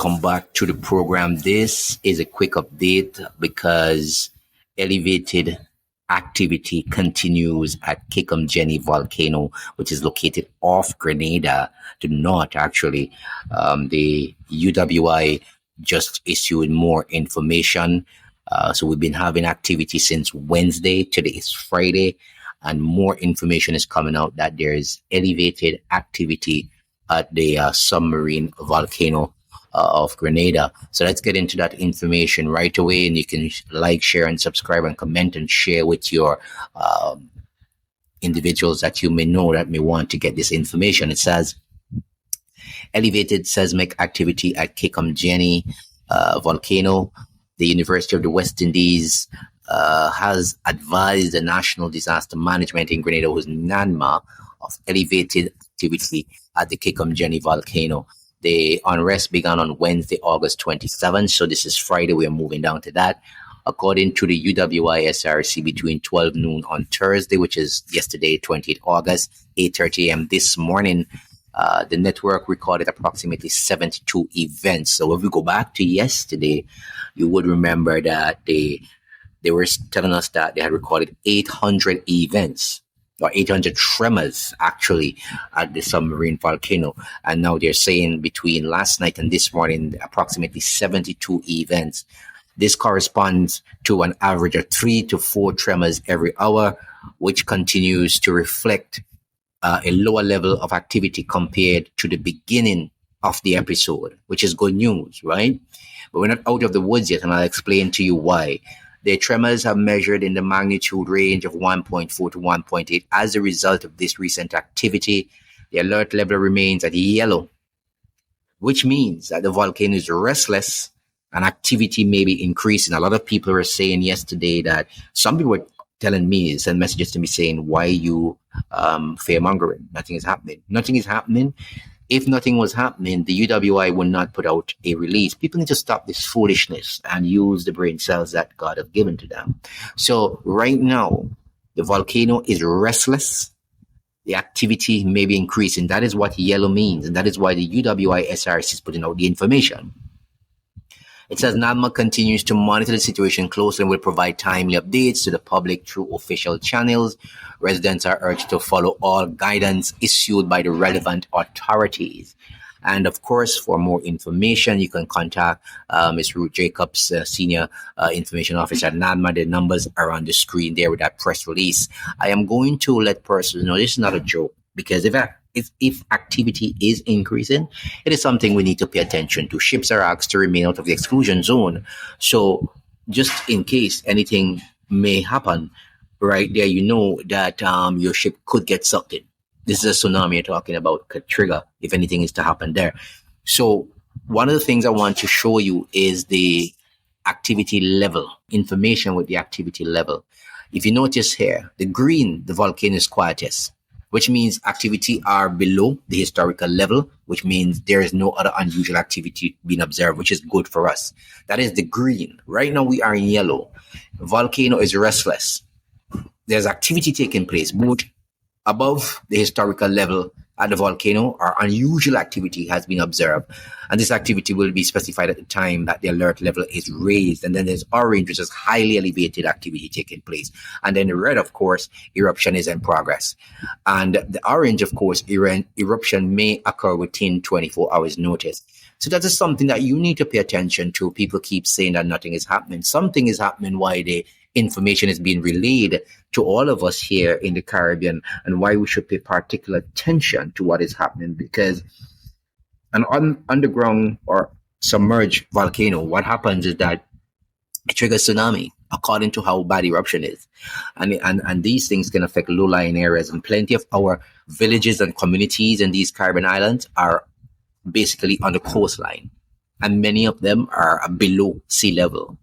welcome back to the program. This is a quick update because elevated activity continues at Cooke volcano, which is located off Grenada to the north, actually. The UWI just issued more information. So we've been having activity since Wednesday. Today is Friday. And more information is coming out that there is elevated activity at the submarine volcano of Grenada. So let's get into that information right away. And you can like, share, and subscribe, and comment and share with your individuals that you may know that may want to get this information. It says elevated seismic activity at Cooke volcano. The University of the West Indies has advised the National Disaster Management in Grenada, who's NANMA, of elevated activity at the Cooke volcano. The unrest began on Wednesday, August 27th. So this is Friday. We are moving down to that. According to the UWI SRC, between 12 noon on Thursday, which is yesterday, 28th August, 8:30 a.m. this morning, the network recorded approximately 72 events. So if we go back to yesterday, you would remember that they were telling us that they had recorded 800 events, or 800 tremors, actually, at the submarine volcano. And now they're saying between last night and this morning, approximately 72 events. This corresponds to an average of 3 to 4 tremors every hour, which continues to reflect a lower level of activity compared to the beginning of the episode, which is good news, right? But we're not out of the woods yet, and I'll explain to you why. The tremors have measured in the magnitude range of 1.4 to 1.8. As a result of this recent activity, the alert level remains at yellow, which means that the volcano is restless and activity may be increasing. A lot of people were saying yesterday that some people were telling me, send messages to me saying, why you fear-mongering? Nothing is happening. Nothing is happening. If nothing was happening, the UWI would not put out a release. People need to stop this foolishness and use the brain cells that God has given to them. So right now, the volcano is restless. The activity may be increasing. That is what yellow means. And that is why the UWI SRC is putting out the information. It says NAMA continues to monitor the situation closely and will provide timely updates to the public through official channels. Residents are urged to follow all guidance issued by the relevant authorities. And of course, for more information, you can contact Ms. Ruth Jacobs, Senior Information Officer at NAMA. The numbers are on the screen there with that press release. I am going to let persons know this is not a joke, because if activity is increasing, it is something we need to pay attention to. Ships are asked to remain out of the exclusion zone. So just in case anything may happen, right there, you know that your ship could get sucked in. This is a tsunami you're talking about, could trigger if anything is to happen there. So one of the things I want to show you is the activity level, information with the activity level. If you notice here, the green, the volcano is quietest, which means activity are below the historical level, which means there is no other unusual activity being observed, which is good for us. That is the green. Right now we are in yellow. The volcano is restless. There's activity taking place, both above the historical level at the volcano, or unusual activity has been observed. And this activity will be specified at the time that the alert level is raised. And then there's orange, which is highly elevated activity taking place. And then the red, of course, eruption is in progress. And the orange, of course, eruption may occur within 24 hours notice. So that is something that you need to pay attention to. People keep saying that nothing is happening. Something is happening. Why the information is being relayed to all of us here in the Caribbean, and why we should pay particular attention to what is happening. Because an underground or submerged volcano, what happens is that it triggers tsunami according to how bad eruption is. And these things can affect low-lying areas. And plenty of our villages and communities in these Caribbean islands are basically on the coastline. And many of them are below sea level.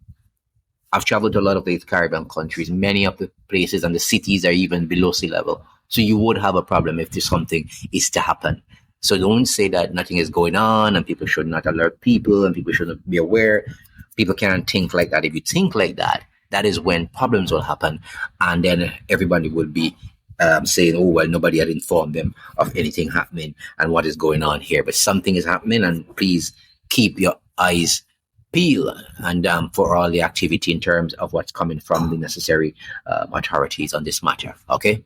I've traveled to a lot of these Caribbean countries. Many of the places and the cities are even below sea level. So you would have a problem if something is to happen. So don't say that nothing is going on and people should not alert people and people shouldn't be aware. People can't think like that. If you think like that, that is when problems will happen. And then everybody will be saying, oh, well, nobody had informed them of anything happening and what is going on here. But something is happening, and please keep your eyes peel and for all the activity in terms of what's coming from the necessary authorities on this matter. Okay.